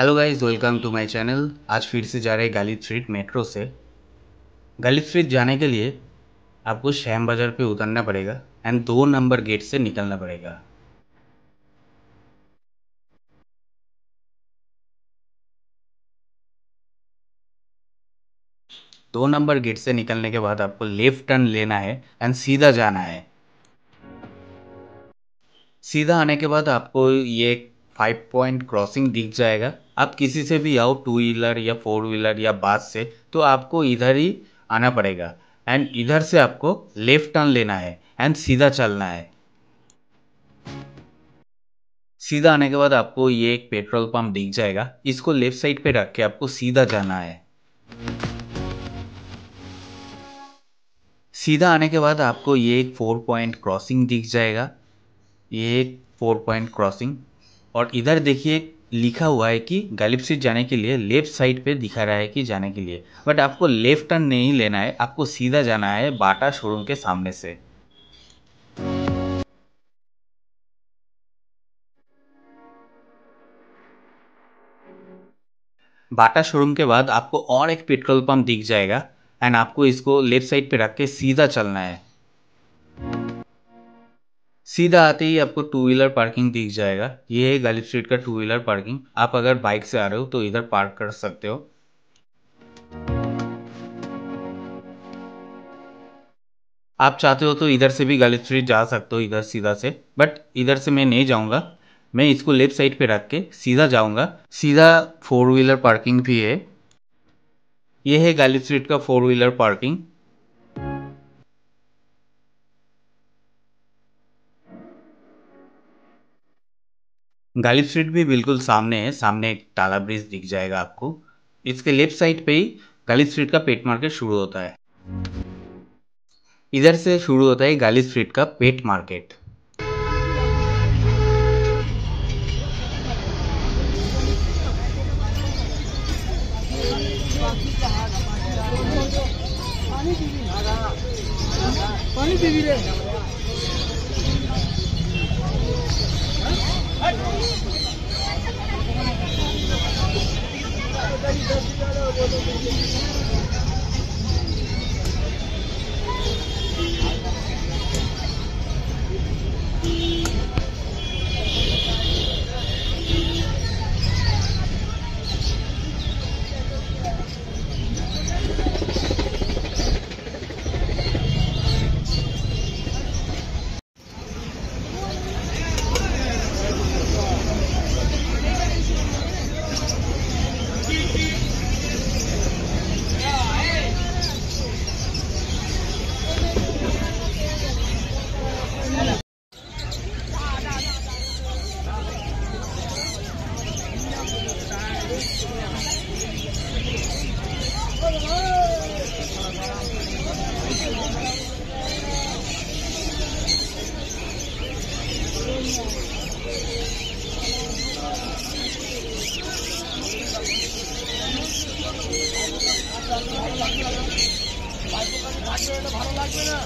Hello guys, welcome to my channel. आज फिर से जा रहे हैं गालिब स्ट्रीट मेट्रो से। गालिब स्ट्रीट जाने के लिए आपको श्याम बाज़ार पे उतरना पड़ेगा एंड 2 नंबर गेट से निकलना पड़ेगा। 2 नंबर गेट से निकलने के बाद आपको लेफ्ट टर्न लेना है एंड सीधा जाना है। सीधा आने के बाद आपको ये 5 पॉइंट क्रॉसिंग दिख जाएगा। आप किसी से भी आओ, 2 व्हीलर या 4 व्हीलर या बस से, तो आपको इधर ही आना पड़ेगा एंड इधर से आपको लेफ्ट टर्न लेना है एंड सीधा चलना है। सीधा आने के बाद आपको ये एक पेट्रोल पंप दिख जाएगा। इसको लेफ्ट साइड पे रख के आपको सीधा जाना है। सीधा आने के बाद आपको ये एक 4 पॉइंट क्रॉसिंग दिख जाएगा। ये एक 4 पॉइंट क्रॉसिंग, और इधर देखिए लिखा हुआ है कि गालिब स्ट्रीट जाने के लिए लेफ्ट साइड पे दिखा रहा है कि जाने के लिए, बट आपको लेफ्ट टर्न नहीं लेना है, आपको सीधा जाना है बाटा शोरूम के सामने से। बाटा शोरूम के बाद आपको और एक पेट्रोल पंप दिख जाएगा एंड आपको इसको लेफ्ट साइड पे रख के सीधा चलना है। सीधा आते ही आपको 2 व्हीलर पार्किंग दिख जाएगा। ये है गालिब स्ट्रीट का 2 व्हीलर पार्किंग। आप अगर बाइक से आ रहे हो तो इधर पार्क कर सकते हो। आप चाहते हो तो इधर से भी गालिब स्ट्रीट जा सकते हो, इधर सीधा से, बट इधर से मैं नहीं जाऊंगा। मैं इसको लेफ्ट साइड पे रख के सीधा जाऊंगा। सीधा 4 व्हीलर पार्किंग भी है। ये है गालिब स्ट्रीट का 4 व्हीलर पार्किंग। गालिब स्ट्रीट भी बिल्कुल सामने है। सामने एक टाला ब्रिज दिख जाएगा आपको। इसके लेफ्ट साइड पे ही गालिब स्ट्रीट का पेट मार्केट शुरू होता है। इधर से शुरू होता है गालिब स्ट्रीट का पेट मार्केट। पानी पी रे। ভালো লাগবে না।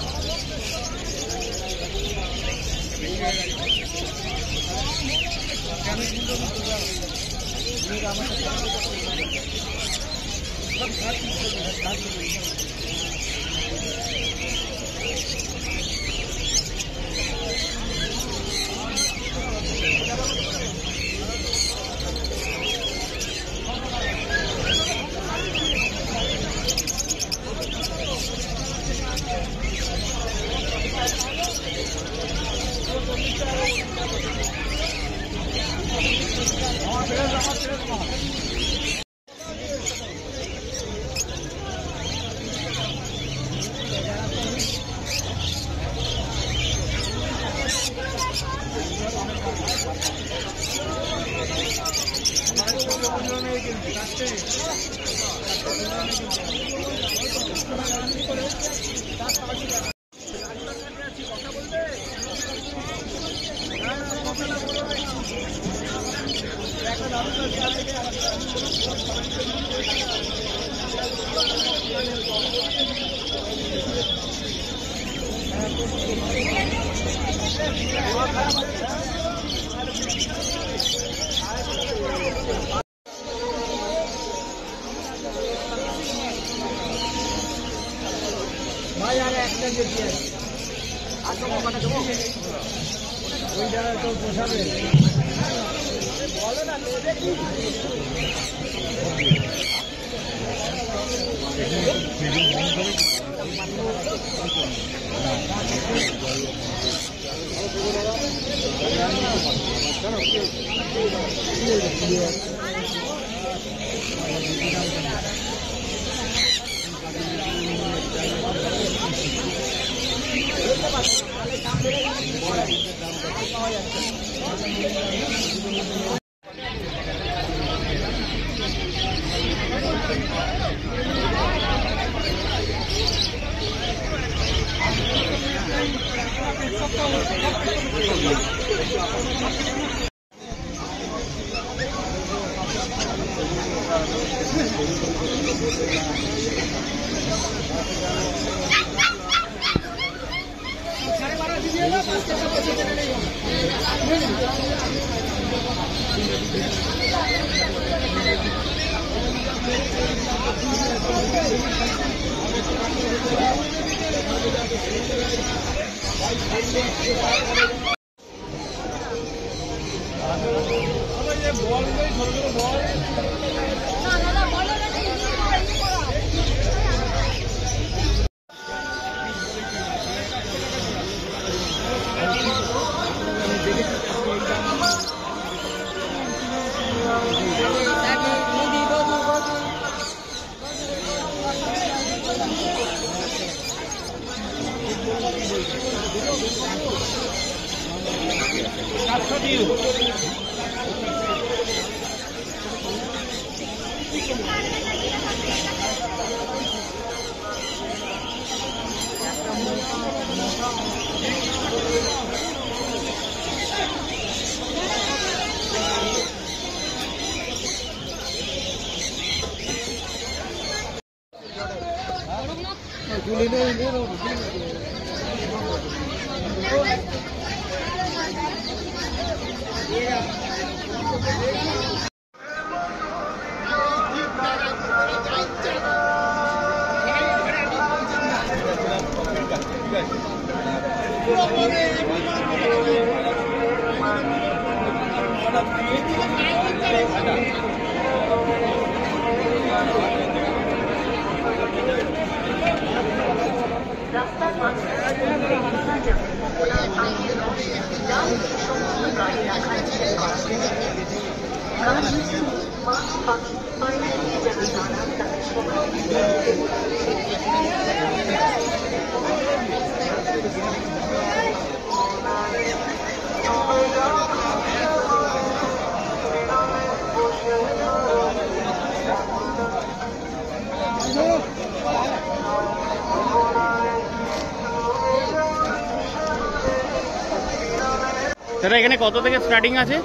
দাদা এখানে কত থেকে স্টার্টিং আছে?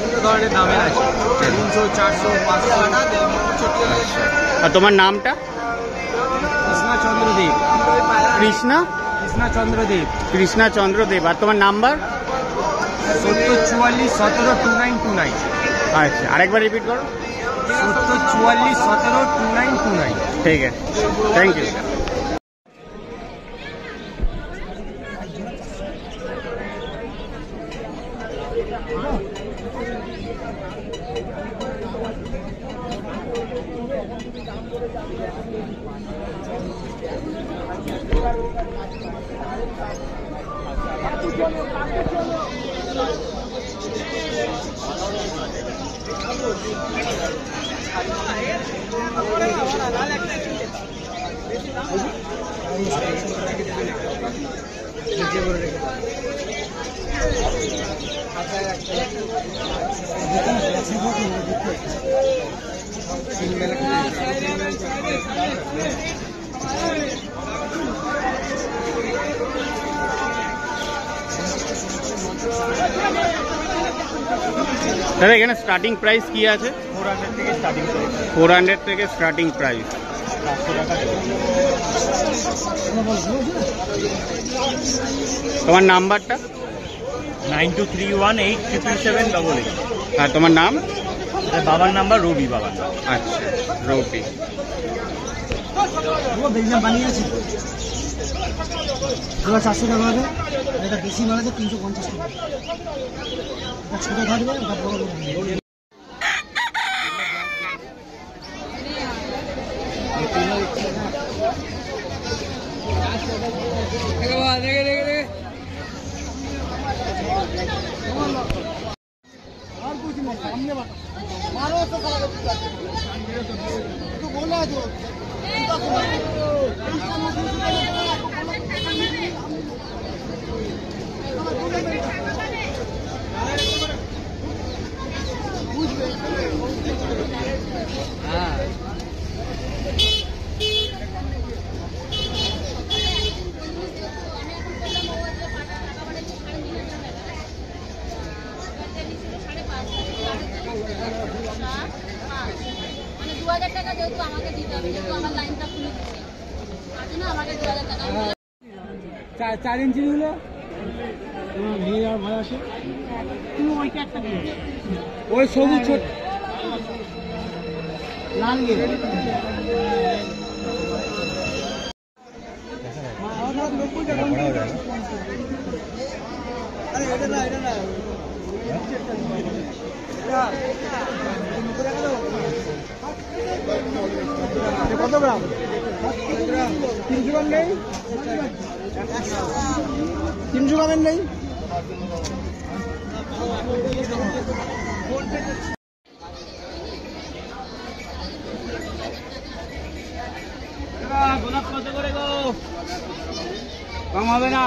বিভিন্ন ধরনের দামের আছে, 300, 400, 500। আর তোমার নামটা? কৃষ্ণা চন্দ্রদেব। কৃষ্ণা চন্দ্রদেব। কৃষ্ণা চন্দ্রদেব। আর তোমার নাম্বার? 7044 17 2929। আচ্ছা, আরেকবার রিপিট করো। 7044 17 2929। ঠিক আছে, থ্যাংক ইউ। দাদা এখানে স্টার্টিং প্রাইস কি আছে? 400 থেকে স্টার্টিং প্রাইস। 400 থেকে স্টার্টিং প্রাইস। তোমার নাম্বারটা? 9231877788। আর তোমার নাম? বাবার নাম্বার রবি, বাবার নাম। আচ্ছা, রবি। এবার 400 টাকা হবে, এটা বেশি মাল আছে 350 টাকা। এটা ছোটো থাকবে, এটা বড় হবে। और कुछ नहीं, सामने मारो तो तो बोला जो মানে 2000 টাকা যেহেতু আমাকে দিতে হবে, যেহেতু আমার লাইনটা খুলে দিচ্ছে আছে না, আমাকে 2000 টাকা 4 ইঞ্চি হলো নিয়ে যাওয়ার ভয় আছে। তুমি ওইটা একটা দিও, ওই সবুজ ছোট লাল গিয়ে আরে এটা না, এটা না, কত গ্রাম? 300 গ্রাম নেই, 300 গ্রামের নেই। গোলাপ কত করে গো? কম হবে না?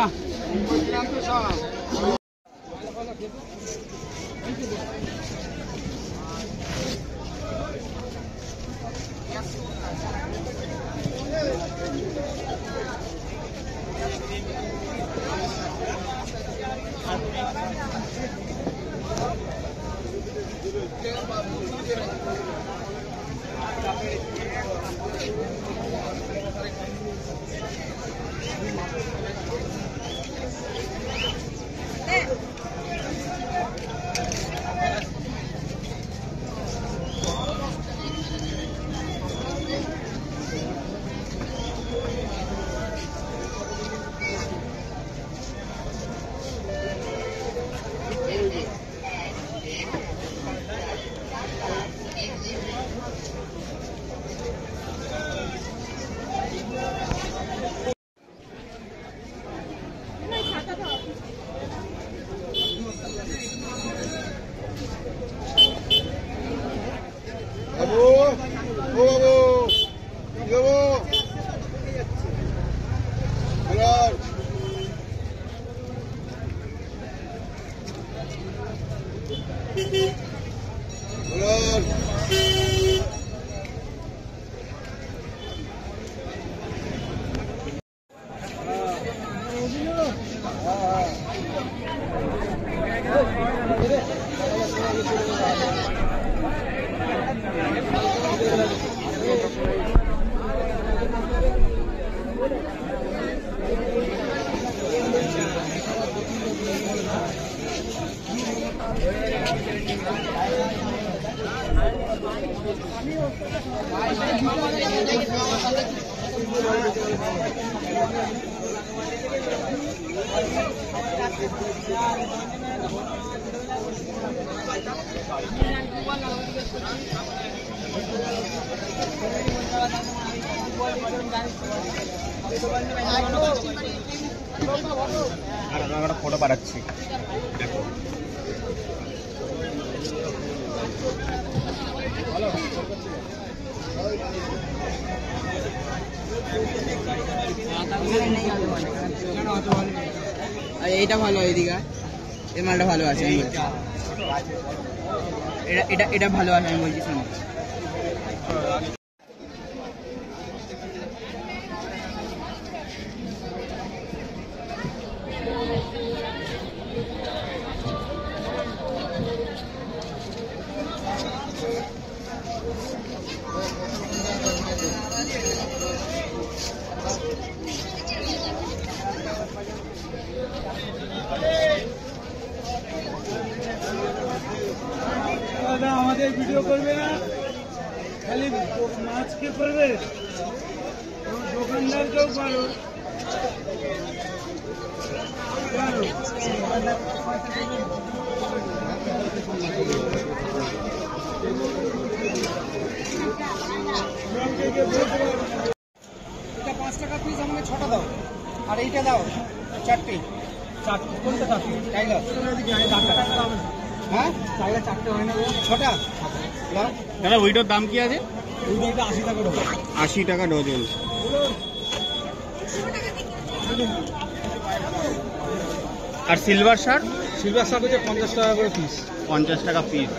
ফটো পাঠাচ্ছি দেখো। এইটা ভালো, এদিকে এই মালটা ভালো আছে, এটা এটা ভালো আছে আমি বলছি শোনো। দাদা আমাদের ভিডিও করবে না, খালি মাছকে করবে, দোকানদারকেও পারো। এটা 5 টাকা পিস, আমাকে 6টা দাও। আর এইটা দাও 4টে। 4টে কোনটা দাও? টাইগার। 4 টাকা দাও। হ্যাঁ টাইগার 4টে হয় না, 6টা দাও। দাদা ওইটার দাম কি আছে? ওইটা 80 টাকা ডজন। 80 টাকা ডজন। আর সিলভার শার্ট? সিলভার শার্ট হচ্ছে 50 টাকা করে পিস। 50 টাকা পিস।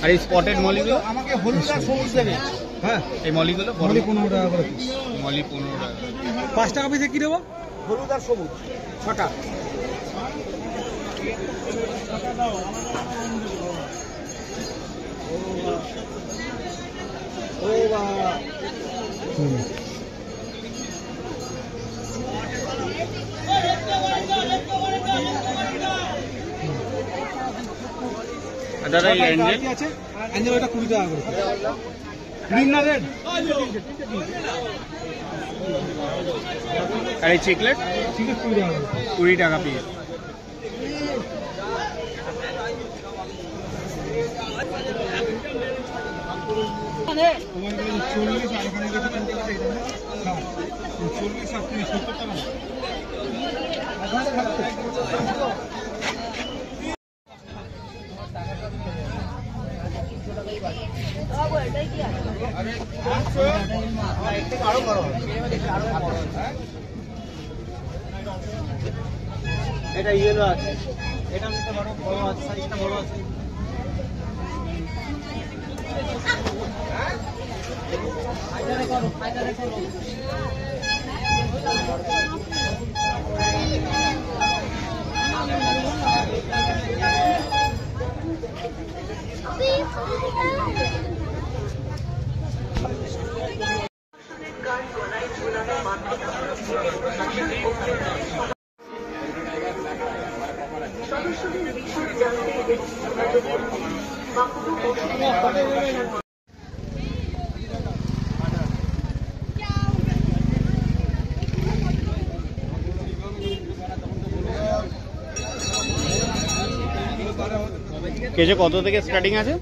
আর এই স্পটেড মলিগুলো? আমাকে হলুদ আর সবুজ দেবে। হ্যাঁ এই মলিগুলো? মলি 15 টাকা করে পিস। মলি 15 টাকা। 5 টাকা পিসে কি দেবো? হলুদ আর সবুজ 6টা। ও বাবা। দাদা এই অ্যাঞ্জেল আছে? অ্যাঞ্জেল ওটা 20 টাকা করে। গ্রিন না রেড? আর এই চিকলেট? ঠিক আছে 20 টাকা করে। 20 টাকা পিস। তোমার কাছে 40 আর এখানে গেছে 40 টাকা এটা না? 40 আর 70 টাকা। এটা ইয়েলো আছে, এটা নিতে পারো, বড় আছে, সাইজটা বড় আছে। কেজি কত থেকে স্টার্টিং আছে?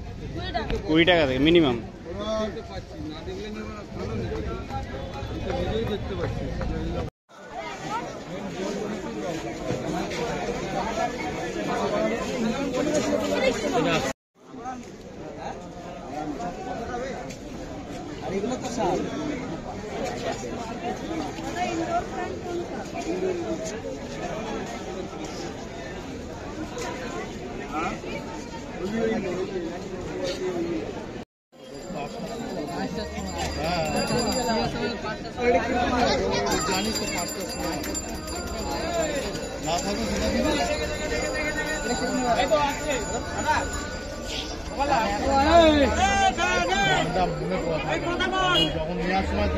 20 টাকা থেকে মিনিমাম। আর এগুলো তো শাল। জানিস তো 5টার সময় না থাকবে সেটা দিবি। মনে পড়ে যখন নেওয়ার সময়